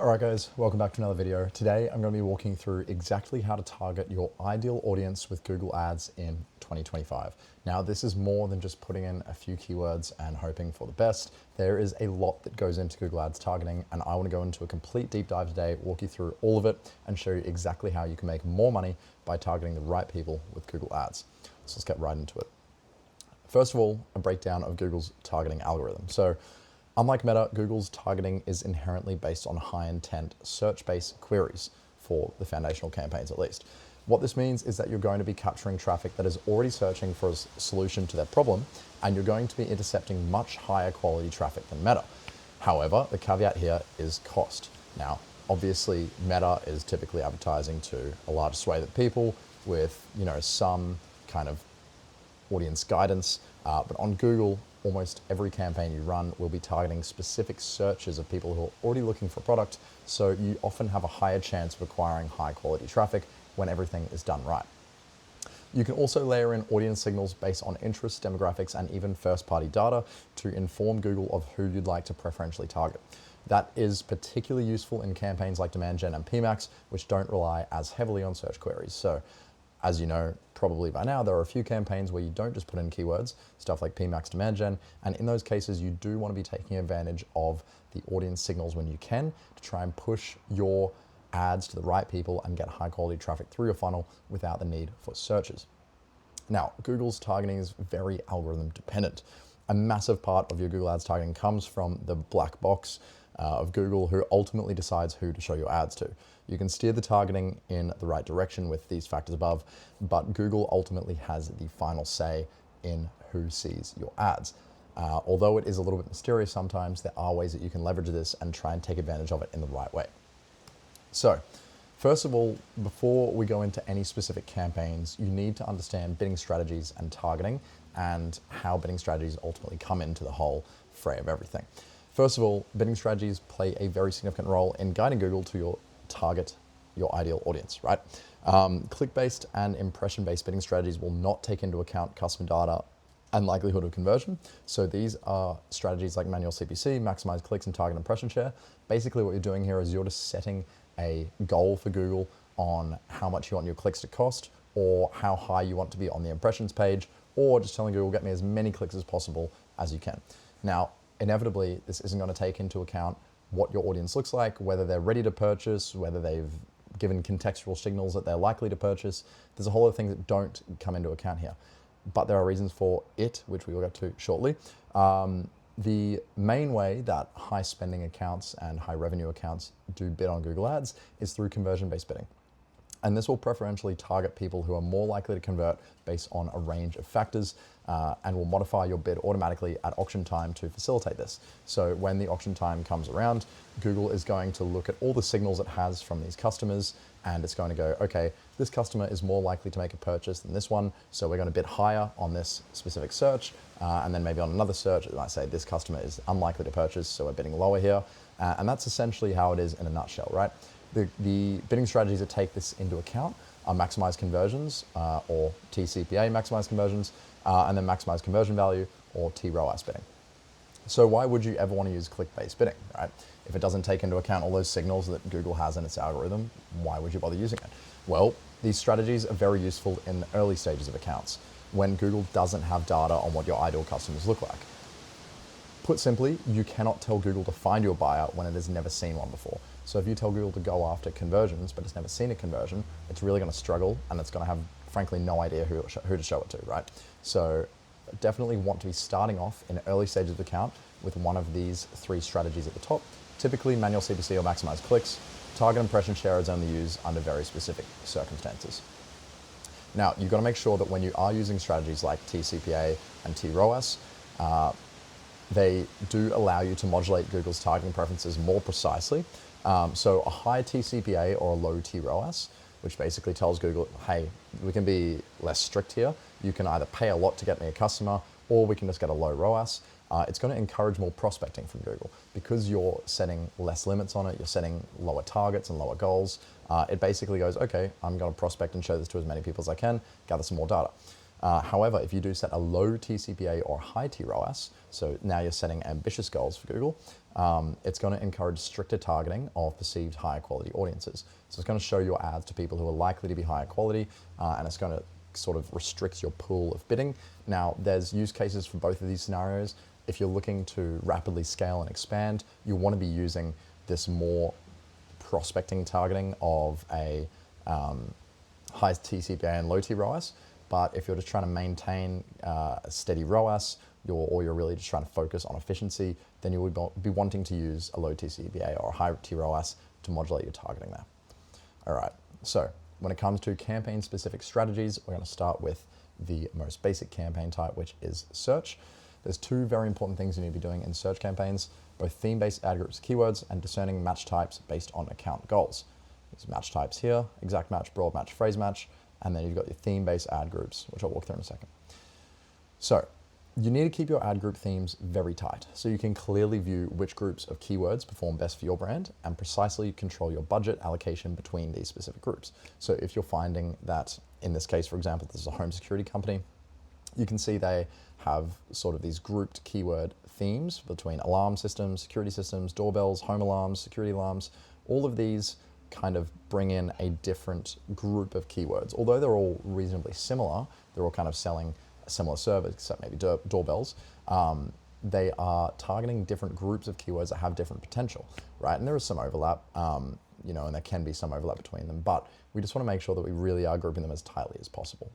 Alright guys, welcome back to another video. Today I'm going to be walking through exactly how to target your ideal audience with Google Ads in 2025. Now this is more than just putting in a few keywords and hoping for the best. There is a lot that goes into Google Ads targeting, and I want to go into a complete deep dive today, walk you through all of it and show you exactly how you can make more money by targeting the right people with Google Ads. So let's get right into it. First of all, a breakdown of Google's targeting algorithm. So unlike Meta, Google's targeting is inherently based on high-intent search-based queries for the foundational campaigns at least. What this means is that you're going to be capturing traffic that is already searching for a solution to their problem, and you're going to be intercepting much higher quality traffic than Meta. However, the caveat here is cost. Now, obviously, Meta is typically advertising to a large swathe of people with, some kind of audience guidance, but on Google, almost every campaign you run will be targeting specific searches of people who are already looking for a product, so you often have a higher chance of acquiring high quality traffic when everything is done right. You can also layer in audience signals based on interests, demographics, and even first-party data to inform Google of who you'd like to preferentially target. That is particularly useful in campaigns like Demand Gen and PMax, which don't rely as heavily on search queries. So, as you know, probably by now, there are a few campaigns where you don't just put in keywords, stuff like PMax, Demand Gen, and in those cases, you do want to be taking advantage of the audience signals when you can to try and push your ads to the right people and get high quality traffic through your funnel without the need for searches. Now, Google's targeting is very algorithm dependent. A massive part of your Google Ads targeting comes from the black box of Google, who ultimately decides who to show your ads to. You can steer the targeting in the right direction with these factors above, but Google ultimately has the final say in who sees your ads. Although it is a little bit mysterious sometimes, there are ways that you can leverage this and try and take advantage of it in the right way. So, first of all, before we go into any specific campaigns, you need to understand bidding strategies and targeting and how bidding strategies ultimately come into the whole fray of everything. First of all, bidding strategies play a very significant role in guiding Google to target your ideal audience, right? Click-based and impression-based bidding strategies will not take into account customer data and likelihood of conversion. So these are strategies like manual CPC, maximize clicks, and target impression share. Basically what you're doing here is you're just setting a goal for Google on how much you want your clicks to cost, or how high you want to be on the impressions page, or just telling Google, get me as many clicks as possible as you can. Now, inevitably, this isn't going to take into account what your audience looks like, whether they're ready to purchase, whether they've given contextual signals that they're likely to purchase. There's a whole lot of things that don't come into account here. But there are reasons for it, which we will get to shortly. The main way that high spending accounts and high revenue accounts do bid on Google Ads is through conversion-based bidding. And this will preferentially target people who are more likely to convert based on a range of factors, and will modify your bid automatically at auction time to facilitate this. So when the auction time comes around, Google is going to look at all the signals it has from these customers, and it's going to go, okay, this customer is more likely to make a purchase than this one, so we're going to bid higher on this specific search, and then maybe on another search, it might say this customer is unlikely to purchase, so we're bidding lower here. And that's essentially how it is in a nutshell, right? The bidding strategies that take this into account are maximize conversions, or TCPA maximize conversions, and then maximize conversion value, or TROAS bidding. So why would you ever want to use click-based bidding, right? If it doesn't take into account all those signals that Google has in its algorithm, why would you bother using it? Well, these strategies are very useful in the early stages of accounts, when Google doesn't have data on what your ideal customers look like. Put simply, you cannot tell Google to find you a buyer when it has never seen one before. So if you tell Google to go after conversions, but it's never seen a conversion, it's really going to struggle, and it's going to have, frankly, no idea who to show it to, right? So definitely want to be starting off in early stages of the account with one of these three strategies at the top. Typically manual CPC or maximize clicks. Target impression share is only used under very specific circumstances. Now, you've got to make sure that when you are using strategies like TCPA and TROAS, they do allow you to modulate Google's targeting preferences more precisely. So a high TCPA or a low TROAS, which basically tells Google, hey, we can be less strict here. You can either pay a lot to get me a customer, or we can just get a low ROAS. It's going to encourage more prospecting from Google because you're setting less limits on it. You're setting lower targets and lower goals. It basically goes, okay, I'm going to prospect and show this to as many people as I can, gather some more data. However, if you do set a low TCPA or high TROAS, so now you're setting ambitious goals for Google, it's going to encourage stricter targeting of perceived higher quality audiences. So it's going to show your ads to people who are likely to be higher quality, and it's going to sort of restrict your pool of bidding. Now, there's use cases for both of these scenarios. If you're looking to rapidly scale and expand, you want to be using this more prospecting targeting of a high TCPA and low TROAS. But if you're just trying to maintain a steady ROAS, or you're really just trying to focus on efficiency, then you would be wanting to use a low TCPA or a high TROAS to modulate your targeting there. All right, so when it comes to campaign-specific strategies, we're going to start with the most basic campaign type, which is search. There's two very important things you need to be doing in search campaigns, both theme-based ad groups, keywords, and discerning match types based on account goals. There's match types here, exact match, broad match, phrase match, and then you've got your theme-based ad groups, which I'll walk through in a second. So you need to keep your ad group themes very tight so you can clearly view which groups of keywords perform best for your brand and precisely control your budget allocation between these specific groups. So if you're finding that, in this case, for example, this is a home security company, you can see they have sort of these grouped keyword themes between alarm systems, security systems, doorbells, home alarms, security alarms. All of these kind of bring in a different group of keywords. Although they're all reasonably similar, they're all kind of selling a similar service, except maybe doorbells. They are targeting different groups of keywords that have different potential, right? And there is some overlap, and there can be some overlap between them, but we just want to make sure that we really are grouping them as tightly as possible.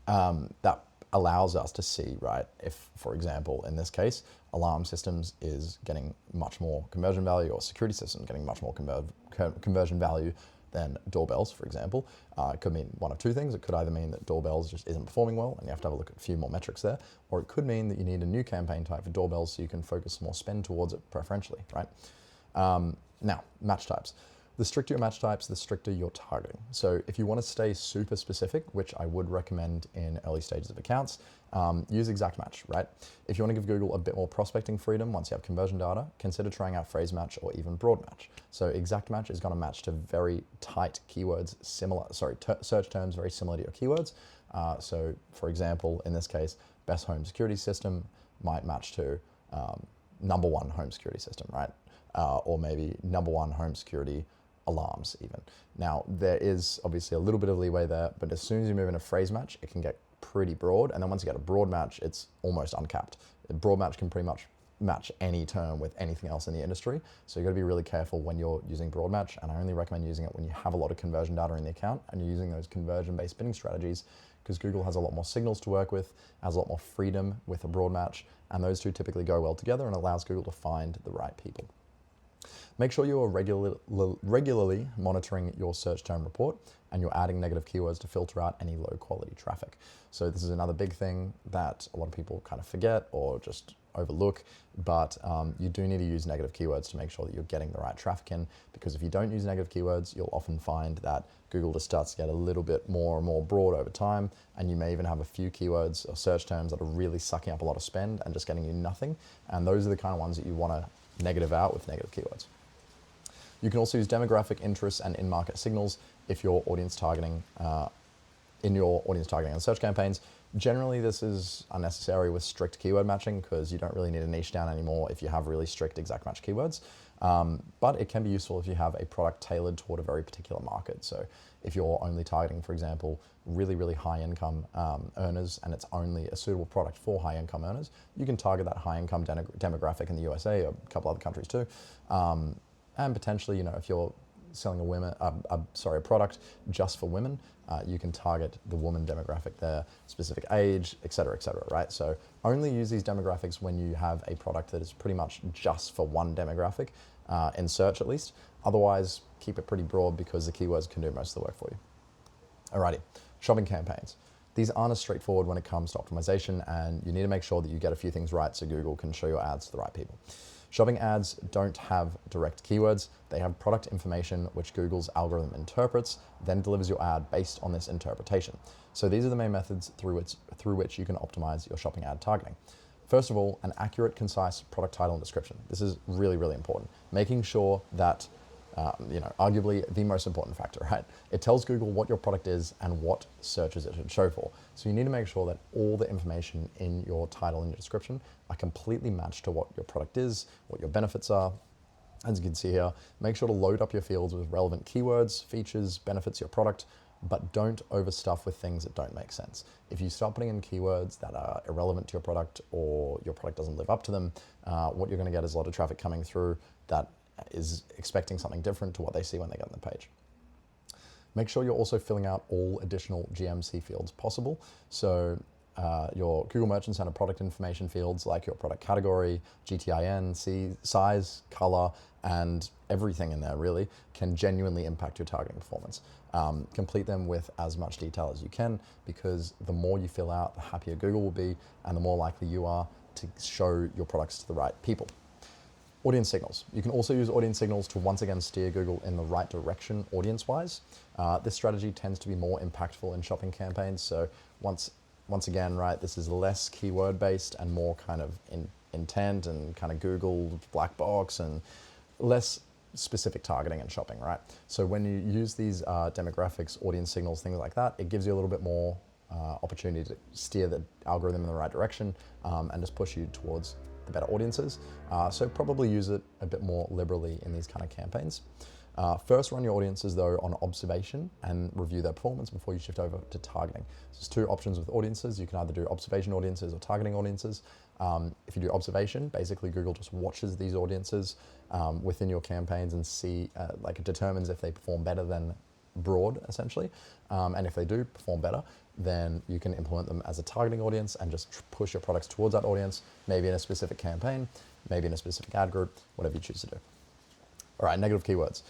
That allows us to see, right, if, for example, in this case, alarm systems is getting much more conversion value, or security systems getting much more conversion value than doorbells, for example. It could mean one of two things. It could either mean that doorbells just isn't performing well and you have to have a look at a few more metrics there, or it could mean that you need a new campaign type for doorbells so you can focus more spend towards it preferentially, right? Now, match types. The stricter your match types, the stricter your targeting. So if you want to stay super specific, which I would recommend in early stages of accounts, use exact match, right? If you want to give Google a bit more prospecting freedom once you have conversion data, consider trying out phrase match or even broad match. So exact match is going to match to very tight keywords, search terms very similar to your keywords. So for example, in this case, best home security system might match to number one home security system, right? Or maybe number one home security alarms even. Now, there is obviously a little bit of leeway there, but as soon as you move into phrase match, it can get pretty broad. And then once you get a broad match, it's almost uncapped. A broad match can pretty much match any term with anything else in the industry. So you've got to be really careful when you're using broad match. And I only recommend using it when you have a lot of conversion data in the account and you're using those conversion-based bidding strategies, because Google has a lot more signals to work with, has a lot more freedom with a broad match. And those two typically go well together and allows Google to find the right people. Make sure you are regularly monitoring your search term report and you're adding negative keywords to filter out any low quality traffic. So this is another big thing that a lot of people kind of forget or just overlook, but you do need to use negative keywords to make sure that you're getting the right traffic in, because if you don't use negative keywords, you'll often find that Google just starts to get a little bit more and more broad over time, and you may even have a few keywords or search terms that are really sucking up a lot of spend and just getting you nothing, and those are the kind of ones that you want to negative out with negative keywords. You can also use demographic interests and in-market signals if you're audience targeting in your audience targeting and search campaigns. Generally, this is unnecessary with strict keyword matching because you don't really need to niche down anymore if you have really strict exact match keywords. But it can be useful if you have a product tailored toward a very particular market. So if you're only targeting, for example, really, really high income earners and it's only a suitable product for high income earners, you can target that high income demographic in the USA or a couple other countries too. And potentially, if you're selling a product just for women, you can target the woman demographic there, specific age, et cetera, right? So only use these demographics when you have a product that is pretty much just for one demographic, in search at least. Otherwise, keep it pretty broad because the keywords can do most of the work for you. Alrighty, shopping campaigns. These aren't as straightforward when it comes to optimization, and you need to make sure that you get a few things right so Google can show your ads to the right people. Shopping ads don't have direct keywords. They have product information which Google's algorithm interprets, then delivers your ad based on this interpretation. So these are the main methods through which you can optimize your shopping ad targeting. First of all, an accurate, concise product title and description. This is really, really important. Making sure that Arguably the most important factor, right? It tells Google what your product is and what searches it should show for. So you need to make sure that all the information in your title and your description are completely matched to what your product is, what your benefits are. As you can see here, make sure to load up your fields with relevant keywords, features, benefits of your product, but don't overstuff with things that don't make sense. If you start putting in keywords that are irrelevant to your product or your product doesn't live up to them, what you're going to get is a lot of traffic coming through that is expecting something different to what they see when they get on the page. Make sure you're also filling out all additional GMC fields possible. So your Google Merchant Center product information fields like your product category, GTIN, size, color, and everything in there really can genuinely impact your targeting performance. Complete them with as much detail as you can, because the more you fill out, the happier Google will be and the more likely you are to show your products to the right people. Audience signals. You can also use audience signals to once again steer Google in the right direction audience-wise. This strategy tends to be more impactful in shopping campaigns. So once again, right, this is less keyword-based and more kind of intent and kind of Google black box and less specific targeting and shopping, right? So when you use these demographics, audience signals, things like that, it gives you a little bit more opportunity to steer the algorithm in the right direction and just push you towards the better audiences. So probably use it a bit more liberally in these kind of campaigns. First, run your audiences though on observation and review their performance before you shift over to targeting. So there's two options with audiences. You can either do observation audiences or targeting audiences. If you do observation, basically Google just watches these audiences within your campaigns and it determines if they perform better than broad, essentially. And if they do perform better, then you can implement them as a targeting audience and just push your products towards that audience, maybe in a specific campaign, maybe in a specific ad group, whatever you choose to do. All right, negative keywords.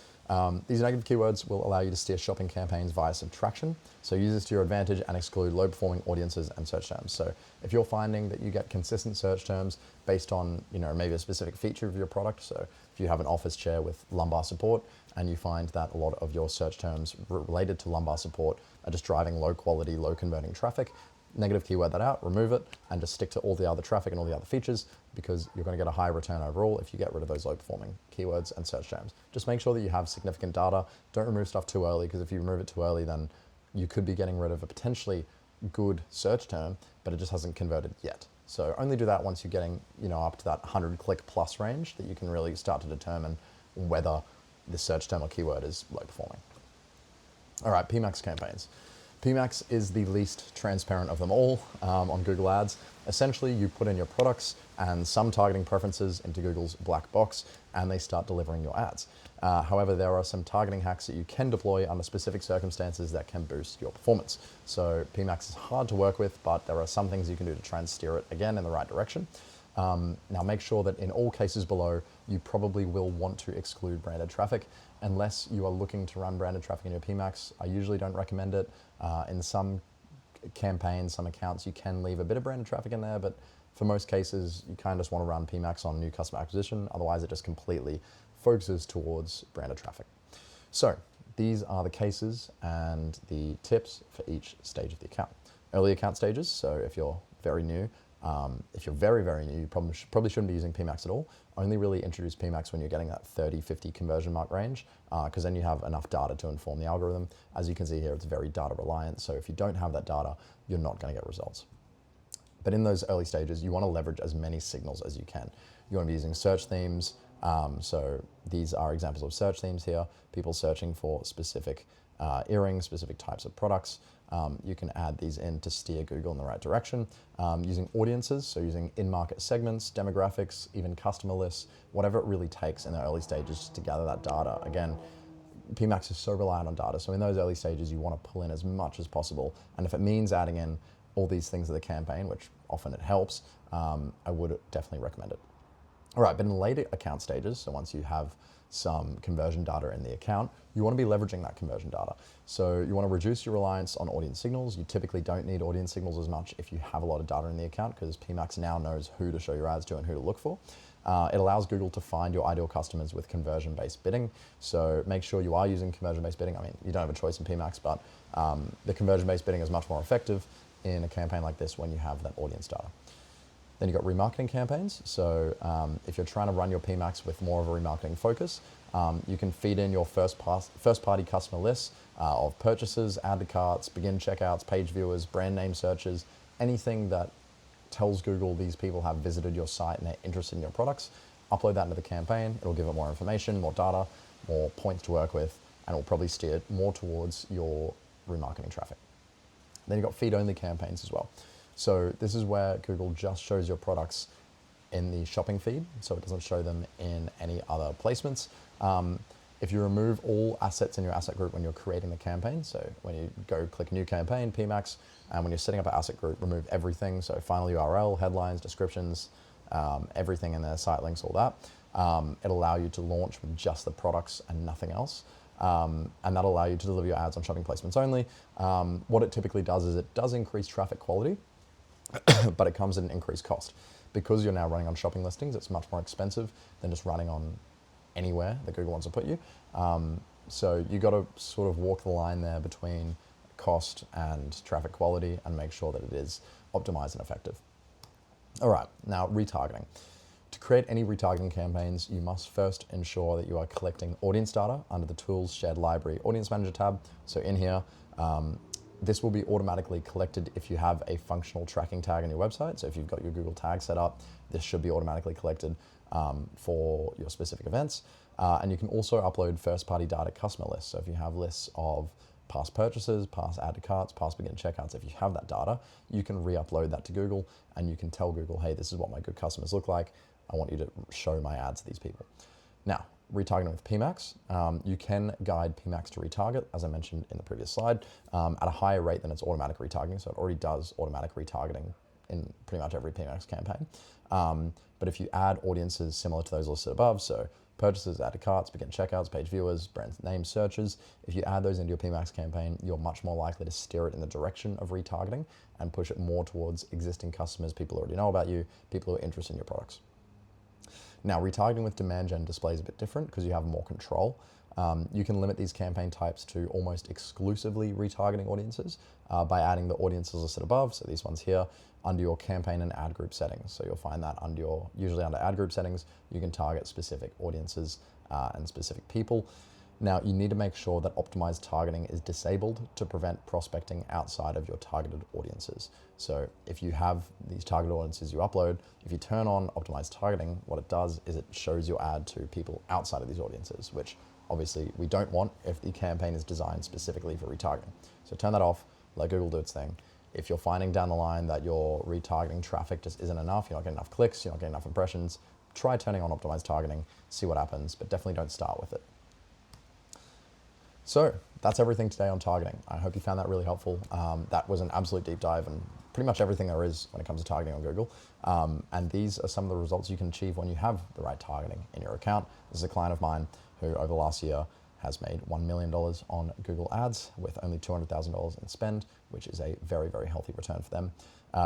These negative keywords will allow you to steer shopping campaigns via subtraction. So use this to your advantage and exclude low-performing audiences and search terms. So if you're finding that you get consistent search terms based on, maybe a specific feature of your product. So if you have an office chair with lumbar support and you find that a lot of your search terms related to lumbar support are just driving low quality, low converting traffic, negative keyword that out, remove it, and just stick to all the other traffic and all the other features, because you're going to get a higher return overall if you get rid of those low performing keywords and search terms. Just make sure that you have significant data. Don't remove stuff too early, because if you remove it too early, then you could be getting rid of a potentially good search term, but it just hasn't converted yet. So only do that once you're getting, up to that 100 click plus range, that you can really start to determine whether the search term or keyword is low performing. All right, PMAX campaigns. PMAX is the least transparent of them all on Google Ads. Essentially, you put in your products and some targeting preferences into Google's black box, and they start delivering your ads. However, there are some targeting hacks that you can deploy under specific circumstances that can boost your performance. So PMAX is hard to work with, but there are some things you can do to try and steer it again in the right direction. Now make sure that in all cases below, you probably will want to exclude branded traffic unless you are looking to run branded traffic in your PMAX. I usually don't recommend it. In some campaigns, some accounts, you can leave a bit of branded traffic in there, but for most cases, you kind of just want to run PMAX on new customer acquisition. Otherwise, it just completely focuses towards branded traffic. So these are the cases and the tips for each stage of the account. Early account stages, so if you're very new, if you're very, very new, you probably shouldn't be using PMAX at all. Only really introduce PMAX when you're getting that 30, 50 conversion mark range, because then you have enough data to inform the algorithm. As you can see here, it's very data reliant. So if you don't have that data, you're not going to get results. But in those early stages, you want to leverage as many signals as you can. You want to be using search themes. So these are examples of search themes here, people searching for specific earrings, specific types of products. You can add these in to steer Google in the right direction. Using audiences, so using in-market segments, demographics, even customer lists, whatever it really takes in the early stages to gather that data. Again, PMAX is so reliant on data, so in those early stages, you want to pull in as much as possible. And if it means adding in all these things to the campaign, which often it helps, I would definitely recommend it. All right, but in later account stages, so once you have some conversion data in the account, you want to be leveraging that conversion data. So you want to reduce your reliance on audience signals. You typically don't need audience signals as much if you have a lot of data in the account, because PMAX now knows who to show your ads to and who to look for. It allows Google to find your ideal customers with conversion-based bidding. So make sure you are using conversion-based bidding. I mean, you don't have a choice in PMAX, but the conversion-based bidding is much more effective in a campaign like this when you have that audience data. Then you've got remarketing campaigns. So if you're trying to run your PMAX with more of a remarketing focus, You can feed in your first-party customer lists of purchases, add to carts, begin checkouts, page viewers, brand name searches, anything that tells Google these people have visited your site and they're interested in your products. Upload that into the campaign. It'll give it more information, more data, more points to work with, and it'll probably steer it more towards your remarketing traffic. Then you've got feed-only campaigns as well. So this is where Google just shows your products in the shopping feed, so it doesn't show them in any other placements. If you remove all assets in your asset group when you're creating the campaign, so when you go click new campaign, PMAX, and when you're setting up an asset group, remove everything, so final URL, headlines, descriptions, everything in there, site links, all that. It'll allow you to launch with just the products and nothing else. And that'll allow you to deliver your ads on shopping placements only. What it typically does is it does increase traffic quality, but it comes at an increased cost. Because you're now running on shopping listings, it's much more expensive than just running on anywhere that Google wants to put you. So you got to sort of walk the line there between cost and traffic quality and make sure that it is optimized and effective. All right, now retargeting. To create any retargeting campaigns, you must first ensure that you are collecting audience data under the Tools Shared Library Audience Manager tab. So in here, this will be automatically collected if you have a functional tracking tag on your website. So if you've got your Google tag set up, this should be automatically collected for your specific events. And you can also upload first-party data customer lists. So if you have lists of past purchases, past add to carts, past begin checkouts, if you have that data, you can re-upload that to Google and you can tell Google, hey, this is what my good customers look like. I want you to show my ads to these people. Now, retargeting with PMAX. You can guide PMAX to retarget, as I mentioned in the previous slide, at a higher rate than its automatic retargeting. So it already does automatic retargeting in pretty much every PMAX campaign. But if you add audiences similar to those listed above, so purchases, add to carts, begin checkouts, page viewers, brand name searches, if you add those into your PMAX campaign, you're much more likely to steer it in the direction of retargeting and push it more towards existing customers, people who already know about you, people who are interested in your products. Now, retargeting with demand gen display is a bit different because you have more control. You can limit these campaign types to almost exclusively retargeting audiences by adding the audiences listed above, so these ones here, under your campaign and ad group settings. So you'll find that usually under ad group settings, you can target specific audiences and specific people. Now, you need to make sure that optimized targeting is disabled to prevent prospecting outside of your targeted audiences. So if you have these targeted audiences you upload, if you turn on optimized targeting, what it does is it shows your ad to people outside of these audiences, which obviously we don't want if the campaign is designed specifically for retargeting. So turn that off, let Google do its thing. If you're finding down the line that your retargeting traffic just isn't enough, you're not getting enough clicks, you're not getting enough impressions, try turning on optimized targeting, see what happens, but definitely don't start with it. So that's everything today on targeting. I hope you found that really helpful. That was an absolute deep dive and pretty much everything there is when it comes to targeting on Google. And these are some of the results you can achieve when you have the right targeting in your account. This is a client of mine who over the last year has made $1 million on Google Ads with only $200,000 in spend, which is a very, very healthy return for them.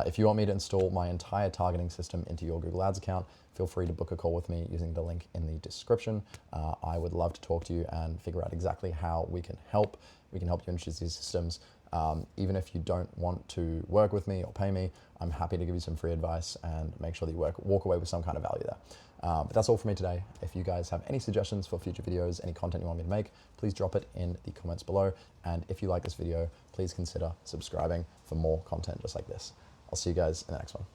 If you want me to install my entire targeting system into your Google Ads account, feel free to book a call with me using the link in the description. I would love to talk to you and figure out exactly how we can help. We can help you introduce these systems. Even if you don't want to work with me or pay me, I'm happy to give you some free advice and make sure that you walk away with some kind of value there. But that's all for me today. If you guys have any suggestions for future videos, any content you want me to make, please drop it in the comments below. And if you like this video, please consider subscribing for more content just like this. I'll see you guys in the next one.